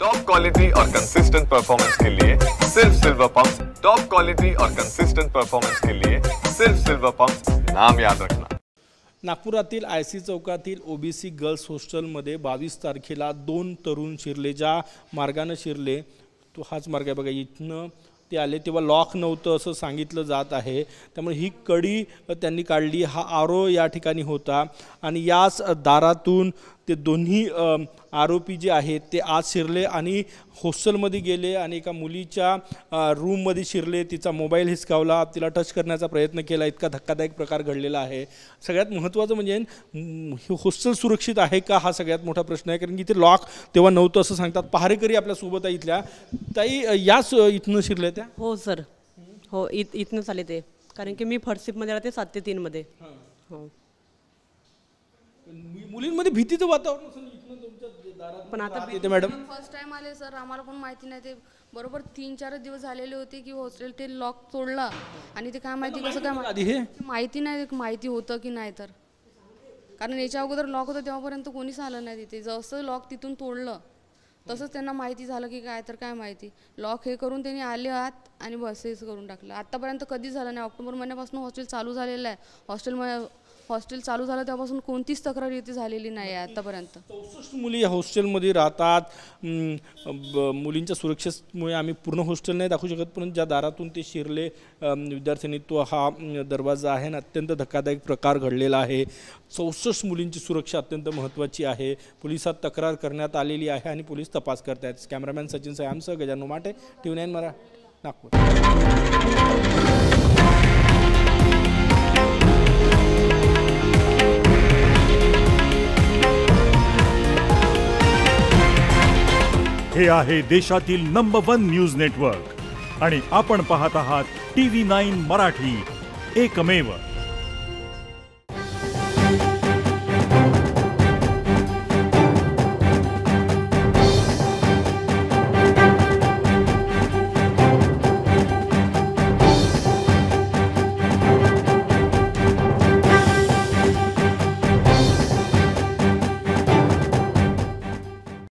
Top quality और consistent performance के लिए सिर्फ सिल्वर पंप्स। टॉप क्वालिटी और कंसिस्टेंट परफॉर्मेंस के लिए सिर्फ सिल्वर पंप्स, नाम याद रखना। नागपुरातील आयसी चौकातील ओबीसी गर्ल्स हॉस्टेलमध्ये 22 तारखेला 2 तरुण शिरले। ज्या मार्गाने शिरले तो हाच मार्ग आहे बघा, इथनं ते आले तेव्हा लॉक नव्हतं असं सांगितलं जात आहे। त्यामुळे ही कडी त्यांनी काढली। हा आरो या ठिकाणी होता आणि याच दारातून ते दोन्ही आरोपी जे आहेत ते आज शिरले आणि हॉस्टेलमध्ये गेले आणि एका मुलीच्या रूममध्ये शिरले। तिचा मोबाईल हिसकावला, तिला टच करण्याचा प्रयत्न केला। इतका धक्कादायक प्रकार घडलेला आहे। सगळ्यात महत्त्वाचं म्हणजे हे हॉस्टेल सुरक्षित आहे का हा सगळ्यात मोठा प्रश्न आहे, कारण की इथे लॉक तेव्हा नव्हतं असं सांगतात। पहारेकरी आपल्या सोबत आहे इथल्या। ताई, याच इथनं शिरले त्या? हो सर, हो इथनंच आले ते, कारण की मी फर्स्टशिपमध्ये राहते 7 ते 3 मध्ये। हो, मुलींमध्ये भीतीचं वातावरण असेल इथनं तुमच्या दारात, पण आता येते मॅडम? फर्स्ट टाइम आले सर, आम्हाला पण माहिती नाही। ते बरोबर 3-4 दिवस झालेले होते की हॉस्टेल ते लॉक तोडलं आणि ते काय माहिती कसं काय माहिती नाही, माहिती होतं की नाही तर, कारण याच्या अगोदर लॉक होतं तेव्हापर्यंत कोणीच आलं नाही तिथे। जसं लॉक तिथून तोडलं तसंच त्यांना माहिती झालं की काय तर काय माहिती, लॉक हे करून त्यांनी आले आत आणि बस हेच करून टाकलं। आतापर्यंत कधीच झालं नाही। ऑक्टोबर महिन्यापासून हॉस्टेल चालू झालेलं आहे। हॉस्टेल चालू झालं तेव्हापासून कोणतीच तक्रार इथे झालेली नाही आहे आतापर्यंत। 64 मुली या हॉस्टेलमध्ये राहतात। मुलींच्या सुरक्षेमुळे आम्ही पूर्ण हॉस्टेल नाही दाखवू शकत, पण ज्या दारातून ते शिरले विद्यार्थ्यांनी तो हा दरवाजा आहे आणि अत्यंत धक्कादायक प्रकार घडलेला आहे। 64 मुलींची सुरक्षा अत्यंत महत्त्वाची आहे। पोलिसात तक्रार करण्यात आलेली आहे आणि पोलीस तपास करत आहेत। कॅमेरामॅन सचिन सयामसह गजानन माटे, TV9 मराठी, नागपूर। हे आहे देशातील नंबर 1 न्यूज नेटवर्क आणि आपण पाहत आहात TV9 मराठी, एकमेव।